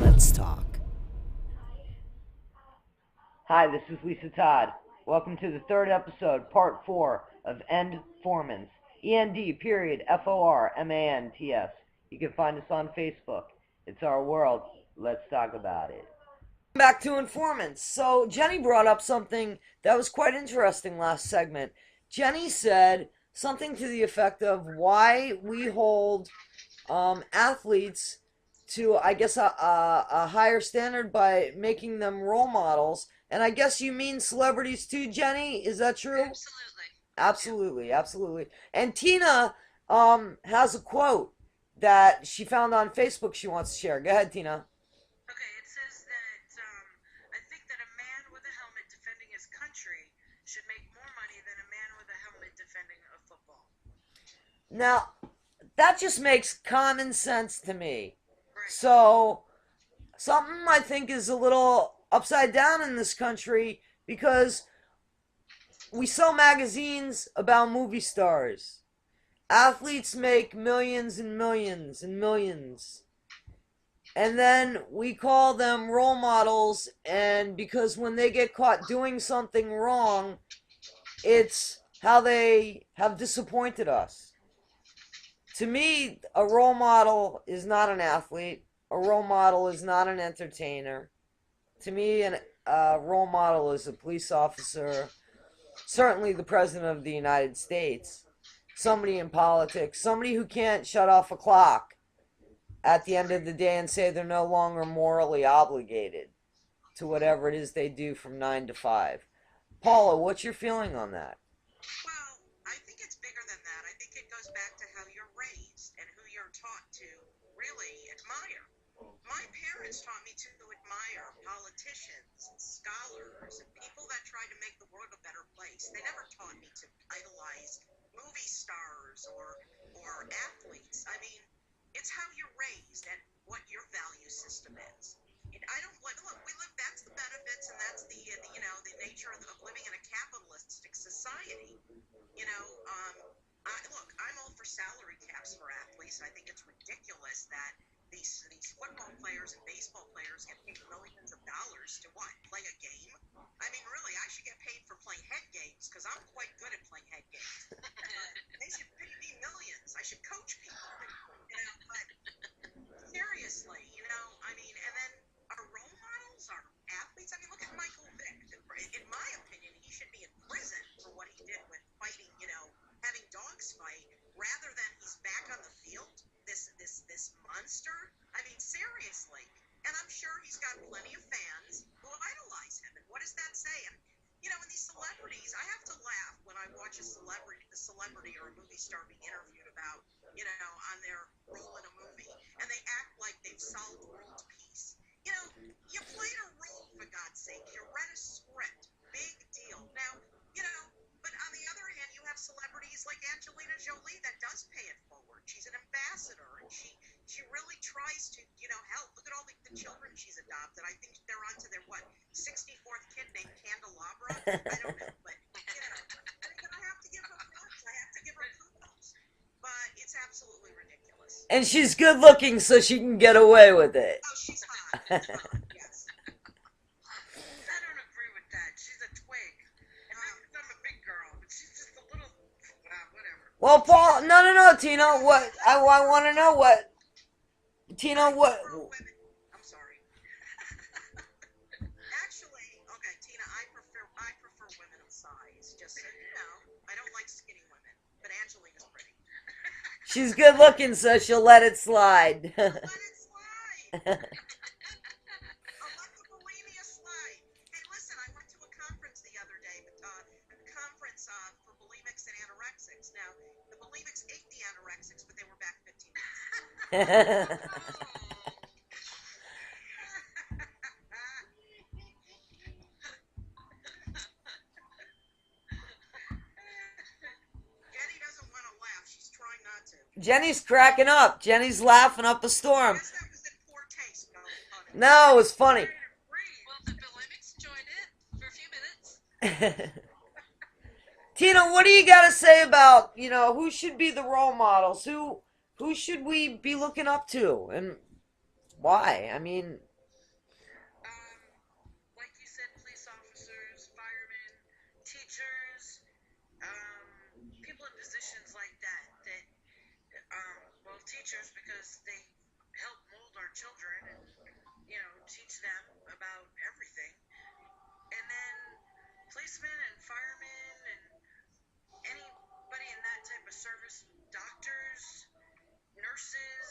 Let's talk. Hi, this is Lisa Todd. Welcome to the third episode, part 4 of end.formants. END.formants. You can find us on Facebook. It's our world. Let's talk about it. Back to informants. So Jenny brought up something that was quite interesting last segment. Jenny said something to the effect of why we hold athletes to, I guess, a higher standard by making them role models. And I guess you mean celebrities too, Jenny? Is that true? Absolutely. And Tina has a quote that she found on Facebook she wants to share. Go ahead, Tina. Okay, it says that I think that a man with a helmet defending his country should make more money than a man with a helmet defending a football. Now, that just makes common sense to me. Right. So, something I think is a little upside down in this country because we sell magazines about movie stars. Athletes make millions and millions and millions. And then we call them role models, and because when they get caught doing something wrong, it's how they have disappointed us. To me, a role model is not an athlete. A role model is not an entertainer. To me, a role model is a police officer, certainly the President of the United States, somebody in politics, somebody who can't shut off a clock at the end of the day and say they're no longer morally obligated to whatever it is they do from 9 to 5. Paula, what's your feeling on that? Well, I think it's bigger than that. I think it goes back to how you're raised and who you're taught to really admire. My parents taught me to admire politicians and scholars and people that try to make the world a better place. They never taught me to idolize movie stars or athletes. I mean, it's how you're raised and what your value system is. I don't like. Look, we live. That's the benefits, and that's the the nature of living in a capitalistic society. I'm all for salary caps for athletes. I think it's ridiculous that these football players and baseball players get paid millions of dollars to what? Play a game? I mean, really, I should get paid for playing head games because I'm quite good at playing head games. They should pay me millions. I should coach people. But seriously, I mean, and then our role models, our athletes. I mean, look at Michael Vick. In my opinion, he should be in prison for what he did with fighting, having dogs fight, rather than he's back on the field. This monster. I mean, seriously. And I'm sure he's got plenty of fans who idolize him. And what does that say? And and these celebrities, I have to laugh when I watch a celebrity or a movie star being interviewed about, on their role in a movie, and they act like they've solved world peace. You played a role, for God's sake. You read a script. Big deal. Now, but on the other hand, you have celebrities like Angelina Jolie that does pay it forward. She's an ambassador, and she really tries to, help. Look at all the children she's adopted. I think they're on to their, 64th kid named Candelabra? I don't know, but, I have to give her props. I have to give her kudos. But it's absolutely ridiculous. And she's good looking, so she can get away with it. Oh, she's hot. She's hot, yes. I don't agree with that. She's a twig. And I'm a big girl, but she's just a little, whatever. Well, Paul, no, Tina, what, I want to know what, Tina, what, I'm sorry. Actually, okay, Tina, I prefer women of size, just so you know. I don't like skinny women, but Angelina's pretty. she's good looking, so she'll let it slide. Let it slide. I'll let the bulimia slide. Hey, listen, I went to a conference the other day, a conference for bulimics and anorexics. Now, the bulimics ate the anorexics, but they were back 15 minutes. Jenny doesn't want to laugh. She's trying not to. Jenny's cracking up. Jenny's laughing up a storm. I guess that was in poor taste. No, it was funny. Well, the bulimics joined it for a few minutes. Tina, what do you got to say about, who should be the role models? Who Who should we be looking up to, and why? I mean, Um, like you said, police officers, firemen, teachers, people in positions like that. Well, teachers because they help mold our children and teach them about everything. And then policemen and firemen and anybody in that type of service, doctors, nurses,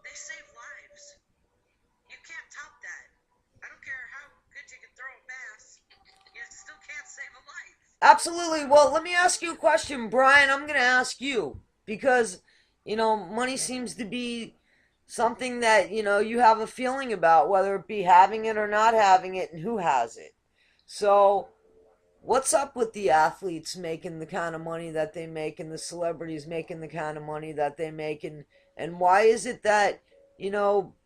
they save lives. You can't top that. I don't care how good you can throw a pass, you still can't save a life. absolutely. Well, let me ask you a question, Brian. I'm going to ask you because, money seems to be something that, you have a feeling about, whether it be having it or not having it and who has it. So, what's up with the athletes making the kind of money that they make and the celebrities making the kind of money that they make, and why is it that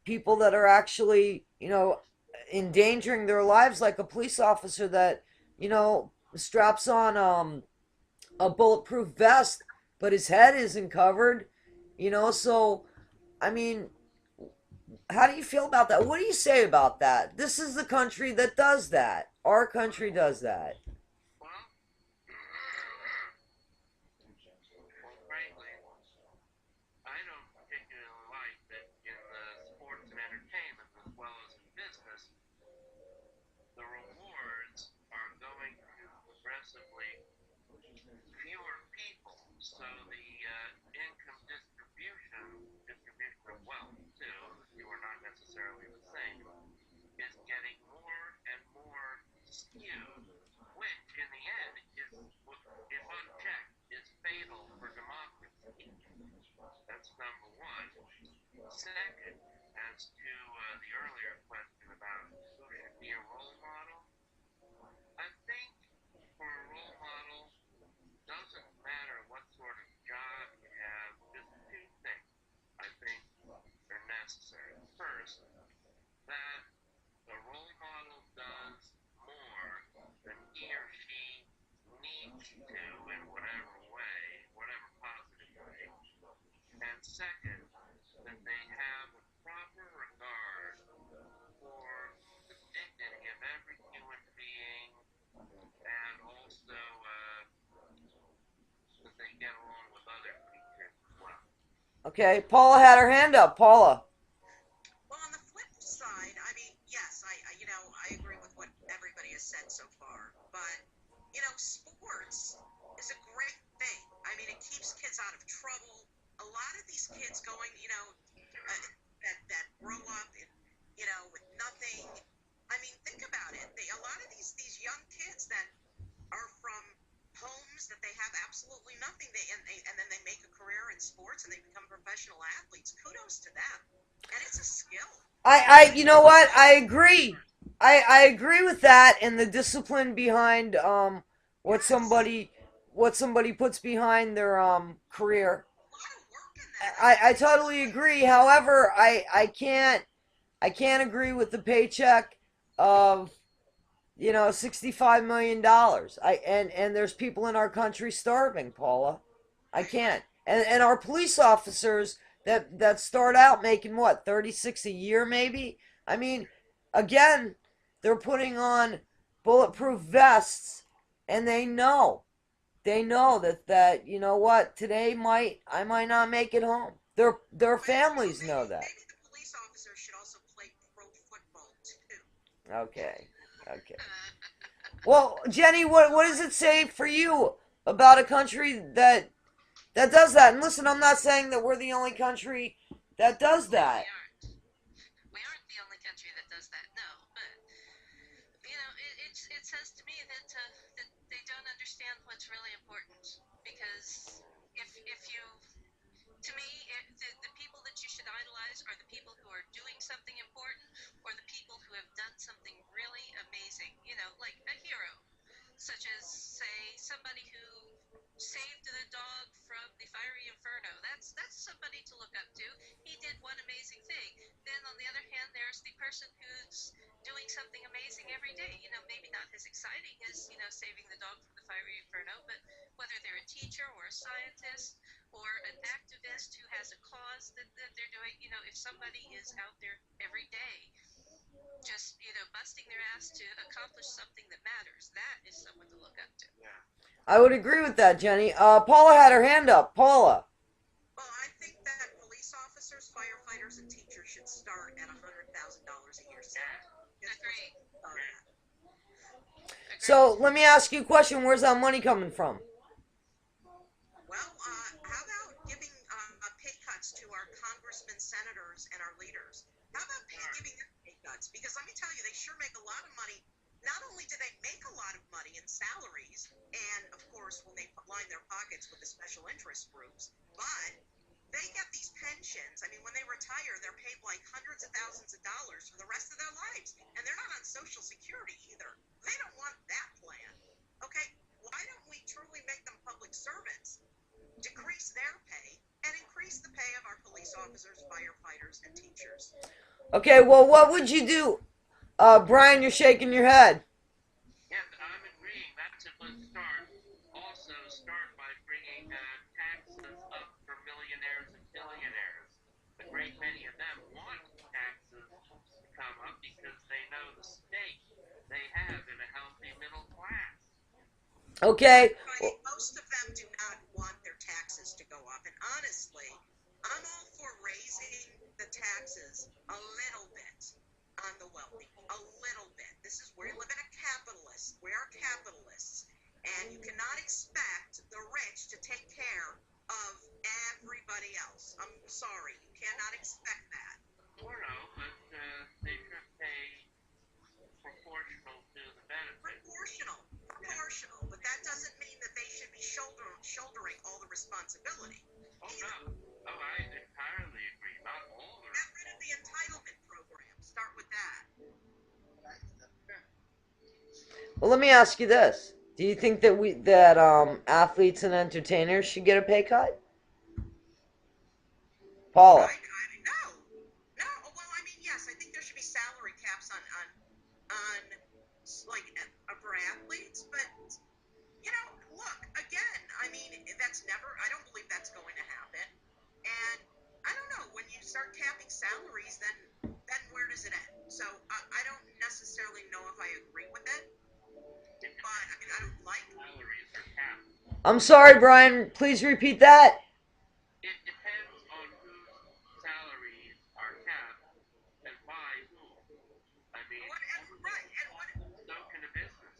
people that are actually endangering their lives, like a police officer that straps on a bulletproof vest but his head isn't covered, so I mean, how do you feel about that? What do you say about that? This is the country that does that. Our country does that. Well, well, frankly, I don't particularly like that in the sports and entertainment as well as in business, the rewards are going to progressively fewer people. So the income distribution of wealth too, the two are not necessarily the same, is getting more and more skewed, which in the end is, if unchecked, is fatal for democracy. That's number one. Second, as to the earlier question about who should be a role model, I think for a role model, doesn't matter what sort of job you have, just two things I think are necessary. First, that the role model does more than he or she needs to in whatever way, whatever positive way. And second, that they have a proper regard for the dignity of every human being and also that they get along with other creatures as well. Okay, Paula had her hand up. Paula. Well, on the flip side, I mean, yes, I agree with what everybody has said so far, but sports is a great thing. I mean, it keeps kids out of trouble. A lot of these kids going, that grow up in, with nothing. I mean, think about it. A lot of these young kids that are from homes that they have absolutely nothing, and then they make a career in sports and they become professional athletes. Kudos to them, and it's a skill. You know what? I agree. I agree with that and the discipline behind what Yes, somebody what somebody puts behind their career. a lot of work in that. I I mean, totally seriously. agree. However, I can't agree with the paycheck of $65 million. And there's people in our country starving, Paula. I I agree. can't. And our police officers that start out making what, 36 a year maybe? I mean, again, they're putting on bulletproof vests and they know that what, today I might not make it home. Their Well, families know that. maybe the police officers should also play pro football too. Okay. Okay. Well, Jenny, what does it say for you about a country that does that? And listen, I'm not saying that we're the only country that does No, we that. aren't. We aren't the only country that does that. No, but it says to me that they don't understand what's really important. Because if you, to me, the people that you should idolize are the people who are doing something important or the people who have done something really amazing. Like a hero, such as, say, somebody who saved the dog from the fiery inferno. That's somebody to look up to. He did one amazing thing. Then on the other hand, there's the person who's doing something amazing every day. Maybe not as exciting as saving the dog from the fiery inferno, but whether they're a teacher or a scientist or an activist who has a cause that they're doing. If somebody is out there every day just, busting their ass to accomplish something that matters, that is someone to look up to. Yeah. I would agree with that, Jenny. Paula had her hand up. Paula. Well, I think that police officers, firefighters, and teachers should start at $100,000 a year. Agreed. So let me ask you a question. Where's that money coming from? Well, how about giving pay cuts to our congressmen, senators, and our leaders? How about giving them pay cuts? Because let me tell you, they sure make a lot of money. Not only do they make a lot of money in salaries, and of course, when they line their pockets with the special interest groups, but they get these pensions. I mean, when they retire, they're paid like hundreds of thousands of dollars for the rest of their lives. And they're not on Social Security either. They don't want that plan. Okay, why don't we truly make them public servants, decrease their pay, and increase the pay of our police officers, firefighters, and teachers? Okay, well, what would you do? Brian, you're shaking your head. Yes, I'm agreeing. That's a good start. Also, start by bringing taxes up for millionaires and billionaires. A great many of them want taxes to come up because they know the stake they have in a healthy middle class. Okay. Most of them do not want their taxes to go up. And honestly, I'm all for raising the taxes a little bit on the wealthy. A little bit. This is where we live in a capitalist. We are capitalists. And you cannot expect the rich to take care of everybody else. I'm sorry. You cannot expect that. Or no, but they should pay proportional to the benefit. Proportional. But that doesn't mean that they should be shouldering all the responsibility. Oh, no. Oh, I entirely agree. Not all the Get rid of the entitlement program. Start with that. Well, let me ask you this: do you think that athletes and entertainers should get a pay cut? Paula. No. Well, I mean, yes, I think there should be salary caps on like for athletes, but look again. I mean, I don't believe that's going to happen. And I don't know, when you start capping salaries, then where does it end? So I don't necessarily know if I agree with it. But I mean, I don't like salaries are capped. I'm sorry, Brian. Please repeat that. It depends on whose salaries are capped and by whom. I mean, so can a business.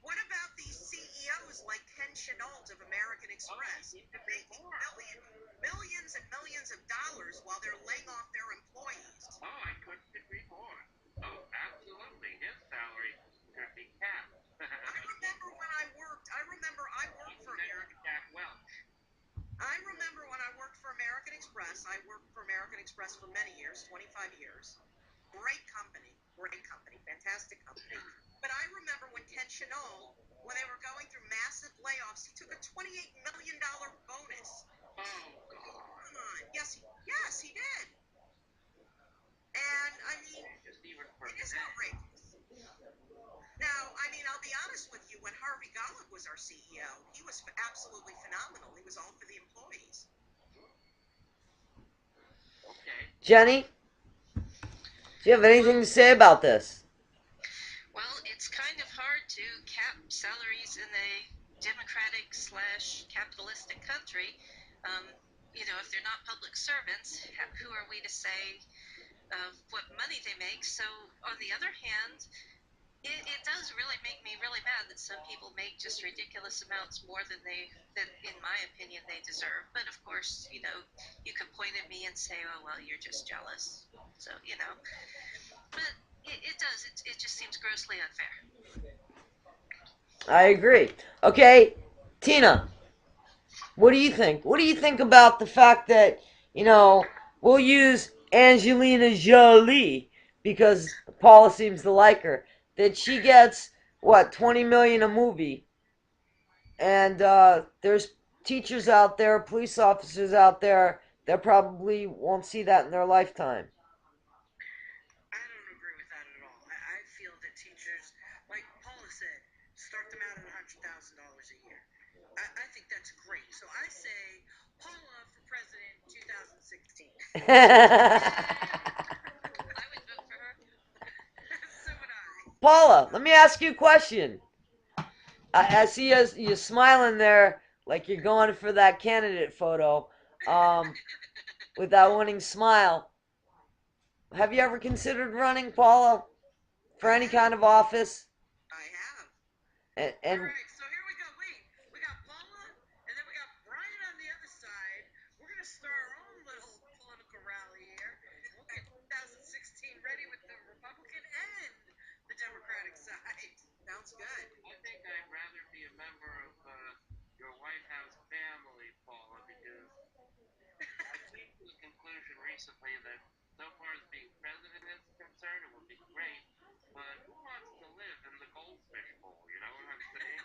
What about these CEOs like Ken Chenault of American Express, making millions and millions of dollars while they're laying off their employees? Oh, I couldn't agree more. Oh, absolutely. His salary should be capped. I remember I worked for American Jack Welch. I remember when I worked for American Express. I worked for American Express for many years, 25 years. Great company, fantastic company. But I remember when Ken Chenault, when they were going through massive layoffs, he took a $28 million bonus. Oh, God. Come on. Yes, he did. And, I mean, it is outrageous. Now, I mean, I'll be honest with you, when Harvey Golub was our CEO, he was absolutely phenomenal. He was all for the employees. Okay. Jenny, do you have anything to say about this? Well, it's kind of hard to cap salaries in a democratic/capitalistic country. If they're not public servants, who are we to say what money they make? So, on the other hand, it does really make me really mad that some people make just ridiculous amounts more than in my opinion, they deserve. But of course, you could point at me and say, oh, well, you're just jealous. So, but it does. It just seems grossly unfair. I agree. Okay, Tina, what do you think? What do you think about the fact that, we'll use Angelina Jolie because Paula seems to like her, that she gets, what, 20 million a movie, and there's teachers out there, police officers out there that probably won't see that in their lifetime. I don't agree with that at all. I feel that teachers, like Paula said, start them out at $100,000 a year. I think that's great. So I say, Paula, I would vote for her. So would I. Paula, let me ask you a question. I see you smiling there like you're going for that candidate photo with that winning smile. Have you ever considered running, Paula, for any kind of office? I have. And All right, so here we go. Wait, we got Paula, and then we got Brian on the other side. We're gonna start our own little political rally here. We'll get 2016 ready with the Republican and the Democratic side. Sounds good. I think I'd rather be a member of your White House family, Paula, because I came to the conclusion recently that so far as being president is concerned, it would be great. But who wants to live in the goldfish bowl? You know what I'm saying?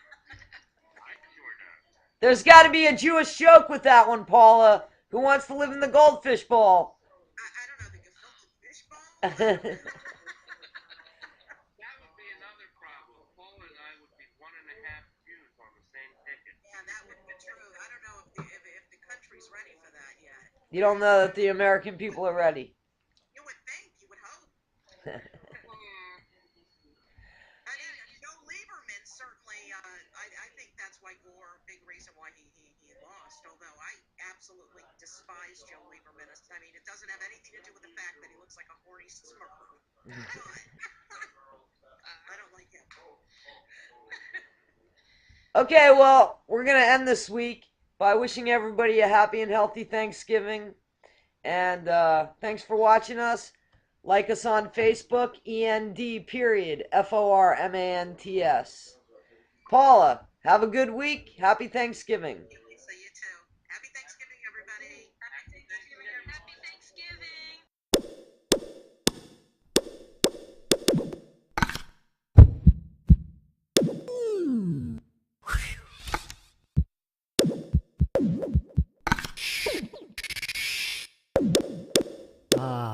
I sure don't. there's got to be a Jewish joke with that one, Paula. Who wants to live in the goldfish bowl? I don't know, the gefilte fish ball? That would be another problem. Paula and I would be 1.5 Jews on the same ticket. Yeah, that would be true. I don't know if the country's ready for that yet. You don't know that the American people are ready. You would think, you would hope. I mean, Joe Lieberman certainly, I think that's why Gore, big reason why he lost, although I absolutely despise Joe Lieberman. I mean, it doesn't have anything to do with the fact that he looks like a horny smurfer. I don't like him. Okay, well, we're going to end this week by wishing everybody a happy and healthy Thanksgiving. And thanks for watching us. Like us on Facebook, END.formants. Paula, have a good week. Happy Thanksgiving. So you too. Happy Thanksgiving, everybody. Happy Thanksgiving. Ah.